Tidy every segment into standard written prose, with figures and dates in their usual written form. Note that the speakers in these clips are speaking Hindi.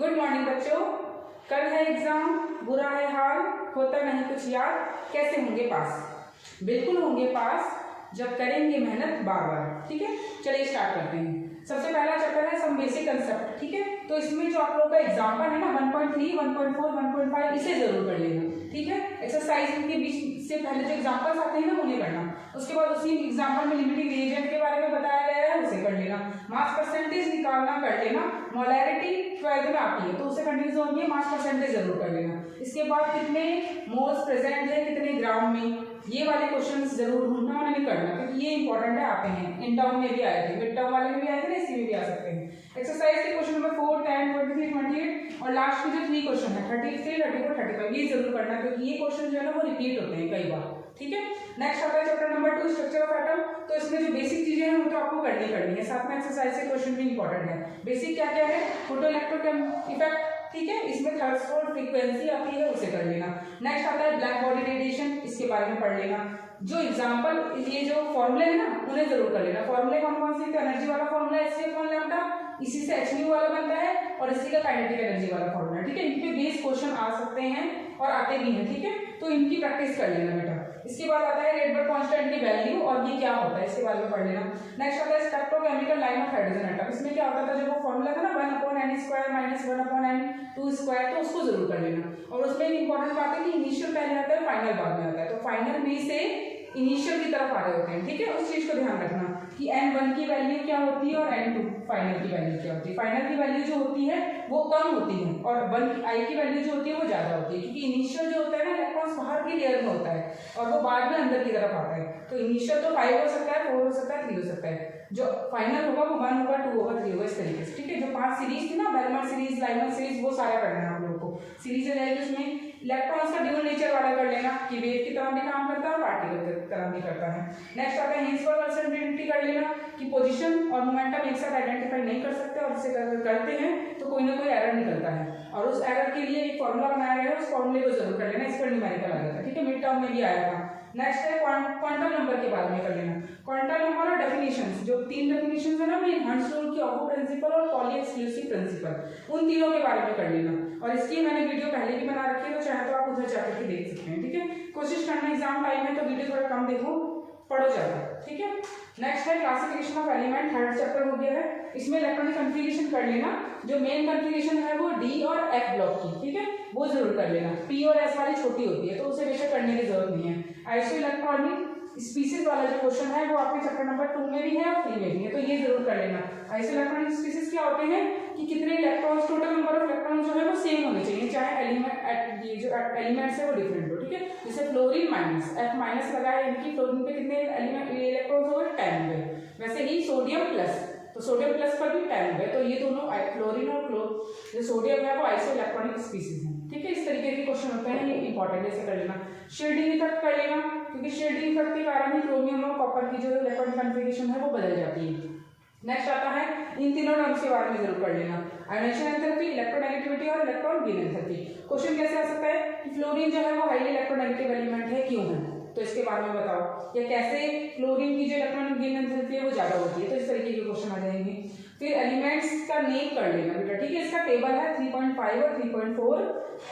गुड मॉर्निंग बच्चों। कल है एग्जाम, बुरा है हाल, होता नहीं कुछ याद, कैसे होंगे पास? बिल्कुल होंगे पास जब करेंगे मेहनत बार बार। ठीक है, चलिए स्टार्ट करते हैं। सबसे पहला चैप्टर है सम बेसिक कंसेप्ट। ठीक है, तो इसमें जो आप लोगों का एग्जाम्पल है ना 1.3, 1.4, 1.5 इसे जरूर कर लेना। ठीक है, एक्सरसाइज के बीच से पहले जो एग्जाम्पल्स आते हैं ना उन्हें करना। उसके बाद उसी एग्जाम्पल में लिमिटिंग रिएजेंट के बारे में बताया गया है, उसे कर लेना। मास परसेंटेज निकालना कर लेना। मोलैरिटी 12th में आती है तो उसे कंफ्यूज होगी, मास परसेंटेज जरूर कर लेना। इसके बाद कितने मोल्स प्रेजेंट है कितने ग्राम में, ये वाले क्वेश्चंस जरूर ढूंढना और इन्हें करना क्योंकि ये इंपॉर्टेंट है, आते हैं इन टर्म में भी आए थे, मिड टर्म वाले में भी आए थे ना, इसी में भी आ सकते हैं। एक्सरसाइज के क्वेश्चन नंबर 4, 10, 23, 28 और लास्ट में जो 3 क्वेश्चन है 33, 34, 35 ये जरूर करना क्योंकि ये क्वेश्चन जो है ना वो रिपीट होते हैं कई बार। ठीक है, नेक्स्ट आता है chapter number 2 structure of atom. तो इसमें जो बेसिक चीजें हैं वो तो आपको करनी है, साथ में एक्सरसाइज के क्वेश्चन भी इंपॉर्टेंट है। बेसिक क्या क्या है? Photo electrochem effect. ठीक है, इसमें थर्सफोर्ड फ्रीक्वेंसी आती है, उसे कर लेना। नेक्स्ट आता है ब्लैक बॉडी रेडिएशन, इसके बारे में पढ़ लेना। जो एग्जांपल ये जो फॉर्मूले है ना उन्हें जरूर कर लेना। फॉर्मूले कौन कौन से? एनर्जी वाला फॉर्मूला HCF1 इसी से hν वाला बनता है और इसी का काइनेटिक एनर्जी वाला फॉर्मूला। ठीक है, इन पे बेस क्वेश्चन आ सकते हैं और आते भी हैं। ठीक है, तो इनकी प्रैक्टिस कर लेना बेटा। इसके बाद आता है रेडबर्ग कांस्टेंट की वैल्यू और ये क्या होता है इसके बारे में पढ़ लेना। नेक्स्ट आता है spectrochemical line of hydrogen atom. इसमें क्या होता था, जो वो फॉर्मूला था ना 1/n² - 1/n² तो उसको जरूर कर लेना। और उसमें एक इंपॉर्टेंट बात है कि इनिशियल पहले आता है फाइनल बाद में आता है, तो फाइनल में से इनिशियल की तरफ आ रहे होते हैं। ठीक है, उस चीज को ध्यान रखना कि n1 की वैल्यू क्या होती है और n2 फाइनल की वैल्यू क्या होती है। फाइनल की वैल्यू जो होती है वो कम होती है और i की वैल्यू जो होती है वो ज्यादा होती है क्योंकि इनिशियल जो होता है ना इलेक्ट्रॉन्स बाहर की लेयर में होता है और वो बाद में अंदर की तरफ आता है। तो इनिशियल तो 5 हो सकता है, 4 हो सकता है, 3 हो सकता है। जो फाइनल होगा वो 1 होगा, 2 होगा, 3 होगा, इस तरीके से। ठीक है, जो 5 सीरीज थी ना बेलमर सीरीज, लाइमर सीरीज, वो सारा करना है आप लोगों को। सीरीज रहेगी उसमें इलेक्ट्रॉन्स का ड्यूल नेचर वाला कर लेना कि वेव की तरह भी काम करता है और पार्टिकल की तरह भी करता है। नेक्स्ट आता है हिल्सबर्ग अनसर्टेनिटी कर लेना कि पोजीशन और मोमेंटम एक साथ आइडेंटिफाई नहीं कर सकते और इसे करते हैं तो कोई ना कोई एरर निकलता है और उस एरर के लिए एक फॉर्मूला बनाया गया है, उस फॉर्मूले को जरूर कर लेना। इस पर न्यूमेरिकल आ जाता है। ठीक है, मिड टर्म में भी आया था। नेक्स्ट है क्वांटम नंबर के बारे में कर लेना। क्वांटम नंबर और डेफिनेशंस, जो 3 डेफिनेशंस है ना हर्ट्ज रूल की, ऑपो प्रिंसिपल और पॉली एक्सक्लूसिव प्रिंसिपल, उन तीनों के बारे में कर लेना। और इसकी मैंने वीडियो पहले भी बना रखी है तो चाहे तो आप उधर जाकर के देख सकते हैं। ठीक है, कोशिश करना एग्जाम टाइम है तो वीडियो थोड़ा कम देखो, पढ़ो ज्यादा। ठीक है, नेक्स्ट है classification of element, third chapter हो गया है। इसमें इलेक्ट्रॉनिक कन्फिगरेशन कर लेना। जो मेन कन्फिगरेशन है वो D और F ब्लॉक की, ठीक है, वो जरूर कर लेना। P और S वाली छोटी होती है तो उसे बेशक करने की जरूरत नहीं है। आइसो इलेक्ट्रॉनिक स्पीसीज वाला जो क्वेश्चन है वो आपके चैप्टर नंबर 2 में भी है और 3 में भी है, तो ये जरूर कर लेना। आइसो इलेक्ट्रॉनिक स्पीसीज क्या होते हैं कि कितने electrons, total number of electron जो है वो सेम होने चाहिए, चाहे एलिमेंट ये जो एलिमेंट्स है वो डिफरेंट हो। ठीक है, जैसे फ्लोरीन माइनस, F माइनस लगाए इनकी, फ्लोरीन पे कितने एलिमेंट इलेक्ट्रॉन्स हो गए 10 हुए। वैसे ही सोडियम प्लस, तो सोडियम प्लस पर भी 10 हुए, तो ये दोनों फ्लोरीन और जो सोडियम है वो आइसो इलेक्ट्रॉनिक स्पीसीज है। ठीक है, इस तरीके के क्वेश्चन होते हैं, ये इंपॉर्टेंट है, इसे कर लेना। शेडिंग इफेक्ट कर लेना क्योंकि शेडिंग इफेक्ट के कारण ही क्रोमियम और कॉपर की जो इलेक्ट्रॉनिक कन्फिगरेशन है वो बदल जाती है। नेक्स्ट आता है इन तीनों टर्म्स के बारे में जरूर कर लेना। आयोनाइजेशन एंथैल्पी, इलेक्ट्रोनेगेटिविटी और इलेक्ट्रॉन गेन एंथैल्पी। क्वेश्चन कैसे आ सकता है कि फ्लोरीन जो है वो हाईली इलेक्ट्रोनेगेटिव एलिमेंट है, क्यों है, तो इसके बारे में बताओ, या कैसे फ्लोरीन की जो इलेक्ट्रॉनिक गेन एंथैल्पी है वो ज्यादा होती है, तो इस तरीके के क्वेश्चन आ जाएंगे। फिर एलिमेंट्स का नेम कर लेना बेटा। ठीक है, इसका टेबल है 3.5 और 3.4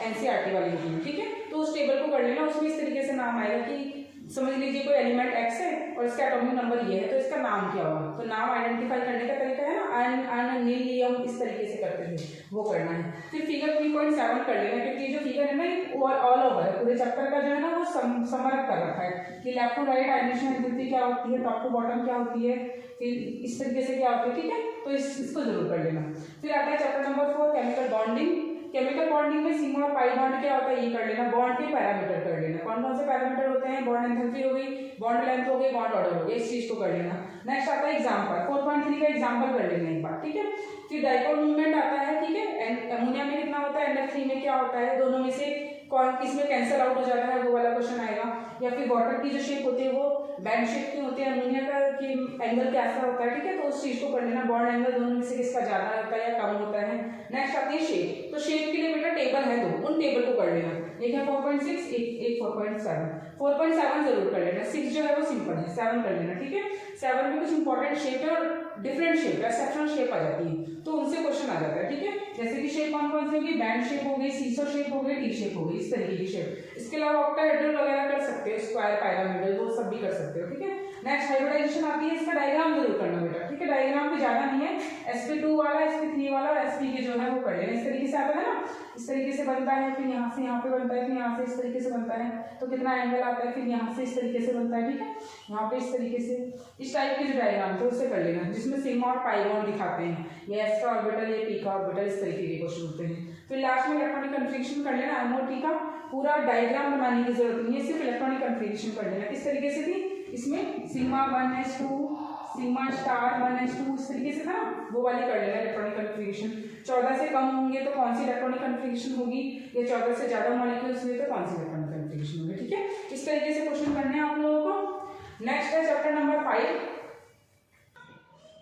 एनसीईआरटी वाली बुक में। ठीक है, तो उस टेबल को कर लेना, उसमें इस तरीके से नाम आएगा कि समझ लीजिए कोई एलिमेंट X है और इसका एटॉमिक नंबर ये है तो इसका नाम क्या होगा, तो नाम आइडेंटिफाई करने का तरीका है ना नीलियम, इस तरीके से करते हैं, वो करना है। फिर फिगर 3.7 कर लेना क्योंकि जो फिगर है ना ऑल ओवर है, पूरे चैप्टर का जो है ना वो समर कर रखा है कि left to right ionization enthalpy क्या होती है, टॉप टू बॉटम क्या होती है, फिर इस तरीके से क्या होती है। ठीक है, तो इसको जरूर कर लेना। फिर आता है chapter number 4 chemical bonding. Chemical bonding में सिग्मा और पाई बॉन्ड क्या होता है ये कर लेना। बॉन्ड के पैरामीटर कर लेना, कौन कौन से पैरामीटर होते हैं, बॉन्ड एंथैल्पी हो गई, बॉन्ड लेंथ हो गई, बॉन्ड ऑर्डर हो गया, इस चीज को कर लेना। नेक्स्ट आता है एग्जांपल, 4.3 का एग्जांपल कर लेना एक बार। ठीक है, फिर डाइपोल मूवमेंट आता है। ठीक है, अमोनिया में कितना होता है, NF3 में क्या होता है, दोनों में से कौन किसमें कैंसिल आउट हो जाता है, वो वाला क्वेश्चन आएगा। या फिर वाटर की जो शेप होती है वो बैंड शेप की होती है, अमोनिया का कि एंगल कैसा होता है। ठीक है, तो उस चीज को कर लेना, बॉन्ड एंगल दोनों में से किसका ज्यादा होता है या कम होता है। नेक्स्ट आती है शेप, तो शेप के लिए बेटा टेबल है 2, उन टेबल को कर लेना। एक है 4.6, एक 4.7। 4.7 जरूर कर लेना, 6 जो है वो सिंपल है, 7 कर लेना। ठीक है, 7 में कुछ इंपॉर्टेंट शेप है और डिफरेंट शेप, एक्सेप्शनल शेप आ जाती है, तो उनसे क्वेश्चन आ जाता है, ठीक है। जैसे कि शेप कौन कौन सी होगी, बैंड शेप हो गई, सीसो शेप हो गई, टी शेप हो गई, इस तरीके की शेप। इसके अलावा ऑक्टाहेड्रल वगैरह कर सकते हो, स्क्वायर, पिरामिडल, वो सब भी कर सकते हो, ठीक है। नेक्स्ट हाइब्रिडाइजेशन आती है, इसका डायग्राम जरूर करना बेटा, ठीक है। डायग्राम भी ज्यादा नहीं है, sp2 वाला, sp3 वाला और sp के जो है वो कर लेना। इस तरीके से आता है ना, इस तरीके से बनता है, फिर यहाँ से यहाँ पे बनता है, फिर यहाँ से इस तरीके से बनता है, तो कितना एंगल आता है, फिर यहाँ से इस तरीके से बनता है, ठीक है। यहाँ पे इस तरीके से इस टाइप के जो डायग्राम थे उससे कर लेना, जिसमें सिग्मा और पाई बॉन्ड दिखाते हैं, ये s का ऑर्बिटल, ये p का ऑर्बिटल, इस तरीके के क्वेश्चन होते हैं। फिर लास्ट में इलेक्ट्रॉनिक कन्फिगरेशन कर लेना, MOT का पूरा डायग्राम बनाने की जरूरत नहीं है, सिर्फ इलेक्ट्रॉनिक कन्फिगरेशन कर लेना। किस तरीके से थी, इसमें sigma 1s2, sigma star 1s2, इस तरीके से था ना, वो वाली कर लेना इलेक्ट्रॉनिक कन्फिगरेशन। 14 से कम होंगे तो कौन सी इलेक्ट्रॉनिक कन्फिगरेशन होगी, या 14 से ज्यादा मॉलिक्यूल्स हुए तो कौन सी इलेक्ट्रॉनिक कन्फिगरेशन होगी, ठीक है। इस तरीके से क्वेश्चन करने हैं आप लोगों को। नेक्स्ट है चैप्टर नंबर 5।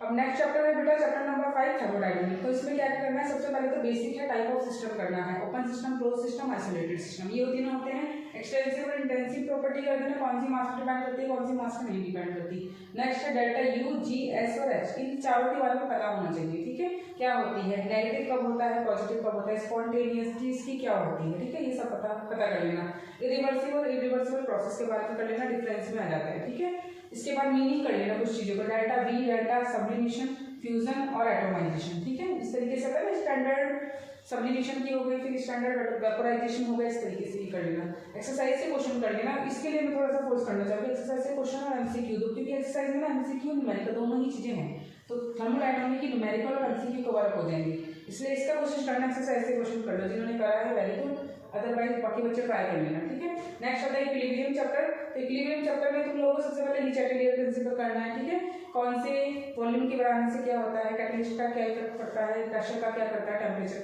अब नेक्स्ट चैप्टर है बेटा चैप्टर नंबर 5 थर्मोडायनामिक्स। तो इसमें क्या करना है, सबसे पहले तो बेसिक है, टाइप ऑफ सिस्टम करना है, open system, close system, isolated system, ये तीनों होते हैं। एक्सटेंसिव और इंटेंसिव प्रॉपर्टी कर देना, कौन सी मास पर डिपेंड करती है, कौन सी मास पर नहीं डिपेंड करती। नेक्स्ट है डेल्टा U, G, S और H, इन चारों के बारे में पता होना चाहिए, ठीक है। क्या होती है, नेगेटिव कब होता है, पॉजिटिव कब होता है, स्पॉन्टेनियसली इसकी क्या होती है, ठीक है, ये सब पता कर लेना। इरिवर्सिबल और इरिवर्सिबल प्रोसेस के बारे में कर लेना, डिफरेंस में आ जाता है, ठीक है। इसके बाद मीनिंग कर लेना कुछ चीजों को, delta V, delta sublimation, fusion और एटोमाइजेशन, ठीक है। इस तरीके से पहले स्टैंडर्ड सब्लिमेशन की हो गई, फिर स्टैंडर्ड वेपोराइजेशन हो गया, इस तरीके से ही कर लेना। एक्सरसाइज से क्वेश्चन कर लेना, इसके लिए मैं थोड़ा सा फोर्स करना चाहूँगी, एक्सरसाइज से क्वेश्चन और MCQ दो, क्योंकि एक्सरसाइज में ना MCQ न्यूमेरिकल दोनों ही चीजें हैं, तो थर्मोडायनामिक्स की न्यूमेरिकल और MCQ कवर अप हो जाएंगे, इसलिए इसका कोशिश करना, एक्सरसाइज से क्वेश्चन कर लो, जिन्होंने करा है वेरी गुड, अदरवाइज बाकी बच्चे ट्राई कर लेना, ठीक है। नेक्स्ट आता है इक्विलिब्रियम चैप्टर। तो इक्विलिब्रियम चैप्टर में तुम लोगों को सबसे पहले लीच-एटलियर प्रिंसिपल करना है, ठीक है। कौन से वॉल्यूम के बढ़ाने से क्या होता है, कैटलिस्ट का क्या इफेक्ट पड़ता है, प्रेशर का क्या करता है, टेम्परेचर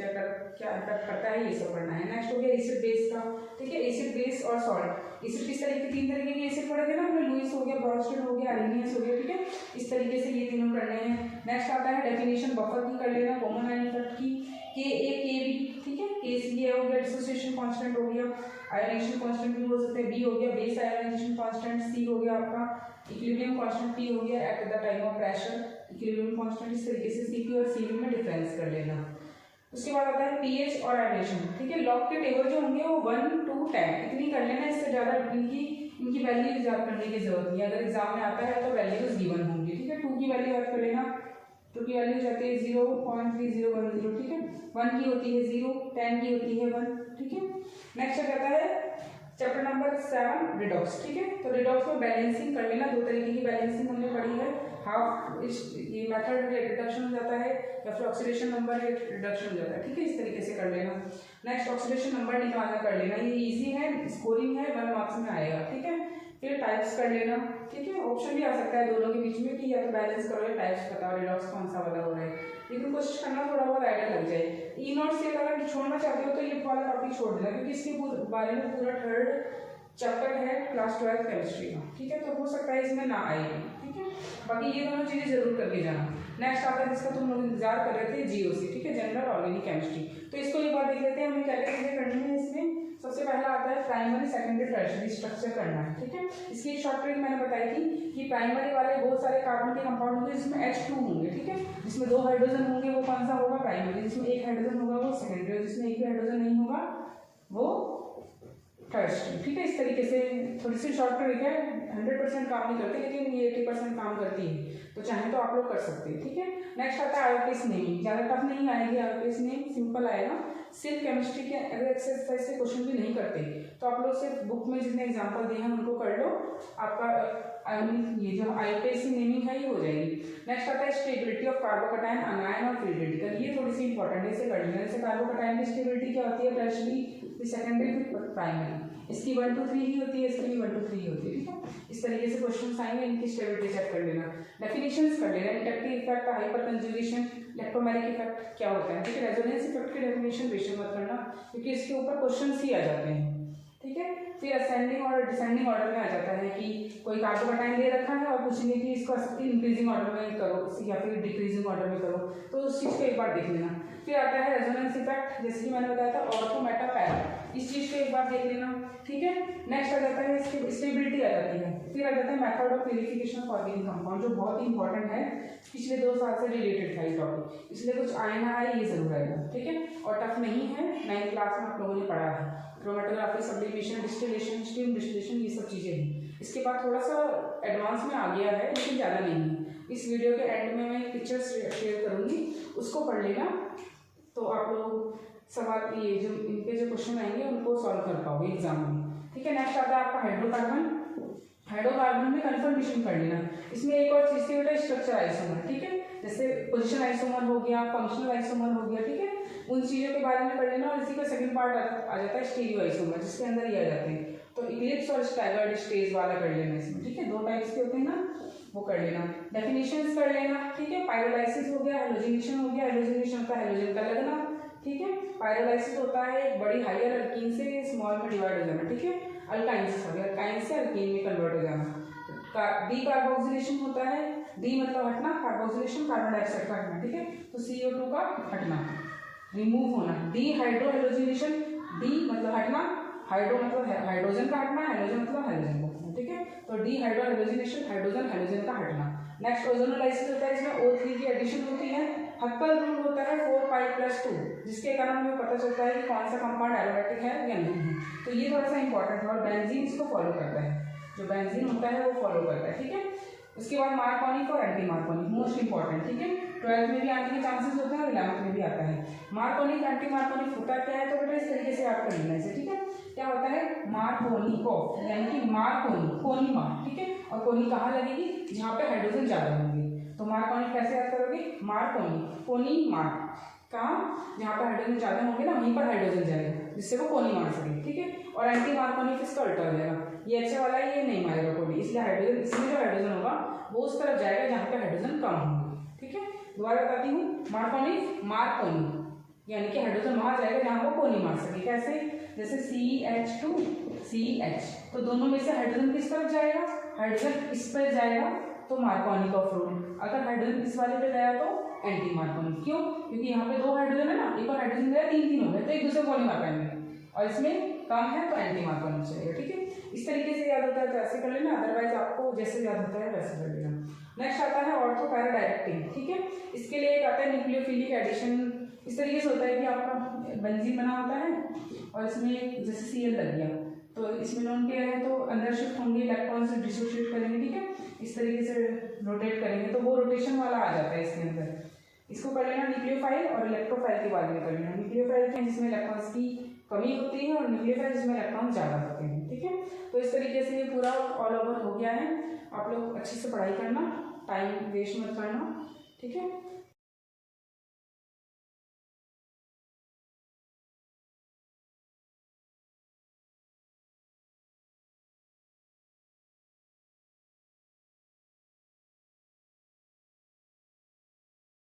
क्या इफेक्ट करता है, ये सब पढ़ना है। नेक्स्ट हो गया एसिड बेस का, ठीक है, एसिड बेस और सॉल्ट। एसिड किस तरीके, 3 तरीके के एसिड पढ़े थे ना हमने, लुईस हो गया, ब्रॉन्स्टेड हो गया, आर्सेनियस हो गया, ठीक है। इस तरीके से ये तीनों करने हैं। नेक्स्ट आता है डेफिनेशन बफर की कर लेना, कॉमन आयन इफेक्ट की, KA, ठीक है, KCA हो गया, डिसोसिएशन कांस्टेंट हो गया, आयोनाइजेशन कांस्टेंट भी हो सकते हैं, B हो गया बेस आयोनाइजेशन कांस्टेंट, C हो गया आपका इक्विलिब्रियम कांस्टेंट, P हो गया at the time of pressure equilibrium constant. इस तरीके से Cp और Cv में डिफरेंस कर लेना। उसके बाद आता है pH और आयोनेशन, ठीक है। लॉग के टेबल जो होंगे वो 1 to 10 इतनी कर लेना, इससे ज्यादा इनकी वैल्यूज याद करने की जरूरत नहीं है, अगर एग्जाम में आता है तो वैल्यूज गिवन होंगी, ठीक है। 2 की वैल्यू याद कर लेना, 2 की वैल्यू जाती है 0.3010, ठीक है। 1 की होती है 0, 10 की होती है 1, ठीक है। नेक्स्ट आता है चैप्टर नंबर 7 रिडॉक्स, ठीक है। तो रिडॉक्स में बैलेंसिंग कर लेना, 2 तरीके की बैलेंसिंग हमने पढ़ी है, हाफ ये मेथड रिडक्शन हो जाता है या फिर ऑक्सीडेशन नंबर रिडक्शन हो जाता है, ठीक है। इस तरीके से कर लेना। नेक्स्ट ऑक्सीडेशन नंबर निकालना कर लेना, ये इजी है, स्कोरिंग है, 1 मार्क्स में आएगा, ठीक है। फिर टाइप्स कर लेना, ठीक है। ऑप्शन भी आ सकता है दोनों के बीच में कि या तो बैलेंस करो या टाइप्स बताओ, रिडॉक्स कौन सा वाला हो रहा है, लेकिन कोशिश करना थोड़ा बहुत आइडिया लग जाए। E0 से अगर छोड़ना चाहते हो तो ये वाला टॉपिक छोड़ देना, क्योंकि इसके बारे में पूरा 3rd चैप्टर है क्लास 12 केमिस्ट्री का, ठीक है। तो हो सकता है इसमें ना आएगी, ठीक है। बाकी ये दोनों चीजें जरूर करके जाना। नेक्स्ट आता है जिसका तुम लोग इंतजार कर रहे थे, GOC, ठीक है, जनरल ऑर्गेनिक केमिस्ट्री। तो इसको एक बार देख लेते हैं हमें क्या क्या चीजें करनी है इसमें। सबसे पहला आता है प्राइमरी, सेकेंडरी, टर्शियरी स्ट्रक्चर करना है, ठीक है। इसकी एक शॉर्ट ट्रिक मैंने बताई थी कि प्राइमरी वाले बहुत सारे कार्बन के कंपाउंड होंगे जिसमें H2 होंगे, ठीक है। जिसमें 2 हाइड्रोजन होंगे वो कौन सा होगा, प्राइमरी। जिसमें 1 हाइड्रोजन होगा वो सेकेंडरी, और जिसमें 1 भी हाइड्रोजन नहीं होगा वो टर्शियरी, ठीक है। इस तरीके से थोड़ी सी शॉर्ट ट्रिक है, 100% काम नहीं करती लेकिन ये 80% काम करती है, तो चाहे तो आप लोग कर सकते हैं, ठीक है। नेक्स्ट आता है आयोपेस नेमिंग, ज्यादा टफ नहीं आएगी, आयोपेस नेम सिंपल आएगा। सिर्फ केमिस्ट्री के अगर एक्सरसाइज से क्वेश्चन भी नहीं करते तो आप लोग सिर्फ बुक में जितने एग्जांपल दिए हैं उनको कर लो, आपका ये जो आयोपेस नेमिंग है ये हो जाएगी। नेक्स्ट आता है स्टेबिलिटी ऑफ कार्बोकैटायन, अनायन और फ्री रेडिकल, ये थोड़ी सी इंपॉर्टेंट है, इसे कर लेना। जैसे कार्बोकैटायन की स्टेबिलिटी क्या होती है, टर्शियरी, फिर सेकेंडरी, फिर प्राइमरी। इसकी 1 to 3 ही होती है, इसकी भी 1 to 3 ही होती है, ठीक है। इस तरीके से क्वेश्चन आएंगे, इनकी स्टेबिलिटी चेक कर लेना। डेफिनेशंस कर लेना, inductive effect, hyper conjugation, electromagnetic effect क्या होता है, ठीक है। रेजोनेंस इफेक्ट की डेफिनेशन बेशक मत करना क्योंकि इसके ऊपर क्वेश्चन ही आ जाते हैं, ठीक ठीक है। फिर असेंडिंग और डिसेंडिंग ऑर्डर में आ जाता है कि कोई कार्बोकैटायन दे रखा है और पूछेंगे कि इसको इंक्रीजिंग ऑर्डर में करो या फिर डिक्रीजिंग ऑर्डर में करो, तो उस चीज़ को एक बार देख लेना। फिर आता है रेजोनेंस इफेक्ट, जैसे कि मैंने बताया था ऑर्थो मेटा पैरा, इस चीज़ को एक बार देख लेना, ठीक है। नेक्स्ट आ जाता है इसकी स्टेबिलिटी आ जाती है। फिर आ जाता है method of purification of organic compound, जो बहुत ही इंपॉर्टेंट है, पिछले 2 साल से रिलेटेड था ये टॉपिक, इसलिए कुछ आए ना आए ये जरूर आएगा, ठीक है। और टफ नहीं है, 9th क्लास में आप लोगों ने पढ़ा है। Chromatography, sublimation, distillation, steam distillation, ये सब चीज़ें हैं। इसके बाद थोड़ा सा एडवांस में आ गया है, लेकिन ज़्यादा नहीं है। इस वीडियो के एंड में मैं पिक्चर्स शेयर करूँगी, उसको पढ़ लेना, तो आप लोग सवाल ये जो इनके जो क्वेश्चन आएंगे उनको सॉल्व कर पाओगे एग्जाम में, ठीक है। नेक्स्ट आता है आपका हाइड्रोकार्बन। हाइड्रोकार्बन में कन्फर्मेशन कर लेना। इसमें एक और चीज़ थी बेटा, स्ट्रक्चर आइसोमर, ठीक है। जैसे पोजीशन आइसोमर हो गया, फंक्शनल आइसोमर हो गया, ठीक है। उन चीज़ों के बारे में पढ़ लेना। और इसी का सेकंड पार्ट आ जाता है स्टीरियो आइसोमर, जिसके अंदर ये आ जाते हैं। तो इक्लिप्स और स्टैगर्ड स्टेज वाला कर लेना इसमें, ठीक है। 2 टाइप्स के होते हैं ना, वो कर लेना। डेफिनेशंस कर लेना, ठीक है। पायरोलाइसिस हो गया, हेलोजिनेशन हो गया। हेलोजिनेशन का हेलोजन का लगना, ठीक है। पायरोलाइसिस होता है एक बड़ी हायर अल्कीन से स्मॉल में डिवाइड हो जाना, ठीक है। अल्काइन से अल्कीन में कन्वर्ट हो जाना। डी कार्बोक्सिलेशन होता है, डी मतलब हटना, कार्बोक्सिलेशन कार्बन डाइऑक्साइड का हटना, ठीक है। तो CO2 का हटना, रिमूव होना। डी हाइड्रो हेलोजिनेशन, डी मतलब हटना, हाइड्रो मतलब हाइड्रोजन का हटना, हेलोजन मतलब हेलोजन का हटना, ठीक है। तो D hydro halogenation, hydrogen halogen का हटना। नेक्स्ट ओजोनोलाइसिस होता है, इसमें O3 की एडिशन होती है। हक्कल रूल होता है 4pi+2, जिसके कारण हमें पता चलता है कि कौन सा कंपाउंड एरोमेटिक है या नहीं है। तो ये थोड़ा सा इंपॉर्टेंट है। और बेंजीन इसको फॉलो करता है, जो बेंजीन होता है वो फॉलो करता है, ठीक है। उसके बाद मार्कोनिक और एंटी मार्कोनिक, मोस्ट इंपॉर्टेंट, ठीक है। 12th में भी आने के चांसेस होते हैं और 11th में भी आता है। मार्कोनिक एंटी मार्कोनिक होता क्या है, तो बेटा इस तरीके से याद कर लेना इसे, ठीक है। क्या होता है, मार्कोनिको यानी कि मार्कोनी, कोनी मार, ठीक है। और कोनी कहाँ लगेगी, जहाँ पे हाइड्रोजन ज्यादा होंगे। तो मार्कोनिक कैसे याद करोगे, मार्कोनी, कोनी मार, कहाँ, जहाँ पर हाइड्रोजन ज्यादा होंगे ना वहीं पर हाइड्रोजन जाएगा, जिससे वो कोनी मार सके, ठीक है। और एंटी मार्कोनिक इसका उल्टा हो जाएगा, ये अच्छा वाला है, ये नहीं मारेगा कोनी, इसलिए हाइड्रोजन, इसमें जो हाइड्रोजन होगा वो उस तरफ जाएगा जहाँ पे हाइड्रोजन कम होंगे, ठीक है। दोबारा बताती हूँ, मार्कोनिक मार्कोनी यानी कि हाइड्रोजन वहां जाएगा जहाँ वो कोनी मार सके। कैसे, जैसे CH2CH, तो दोनों में से हाइड्रोजन किस तरफ जाएगा, हाइड्रोजन इस पर जाएगा, तो मार्कोनिक ऑफ रूल। अगर हाइड्रोजन इस वाले पे गया तो एंटी मार्कोनिक। क्यों, क्योंकि यहाँ पे 2 हाइड्रोजन है ना, एक और हाइड्रोजन गया 3 हो गए, तो एक दूसरे को नहीं मार पाएंगे, और इसमें कम है तो एंटी मार्कोनिक चाहिए, ठीक है। इस तरीके से याद होता है तो ऐसे कर लेना, अदरवाइज आपको जैसे याद होता है वैसे कर लेना। नेक्स्ट आता है ऑर्थो पैरा डायरेक्टिंग, ठीक है। इसके लिए एक आता है न्यूक्लियोफिलिक एडिशन। इस तरीके से होता है कि आपका बेंजीन बना होता है और इसमें जैसे Cl लग गया, तो इसमें नॉन पेयर है तो अंदर शिफ्ट होंगे, इलेक्ट्रॉन से डिसोसिएट करेंगे, ठीक है। इस तरीके से रोटेट करेंगे तो वो रोटेशन वाला आ जाता है इसके अंदर। इसको कर लेना न्यूक्लियोफाइल, और इलेक्ट्रोफाइल के बाद में कर लेना। न्यूक्लियोफाइल के जिसमें इलेक्ट्रॉन्स की कमी होती है और न्यूक्लियोफाइल जिसमें इलेक्ट्रॉन ज़्यादा होते हैं, ठीक है। तो इस तरीके से ये पूरा ऑल ओवर हो गया है। आप लोग अच्छे से पढ़ाई करना, टाइम वेस्ट मत करना, ठीक है।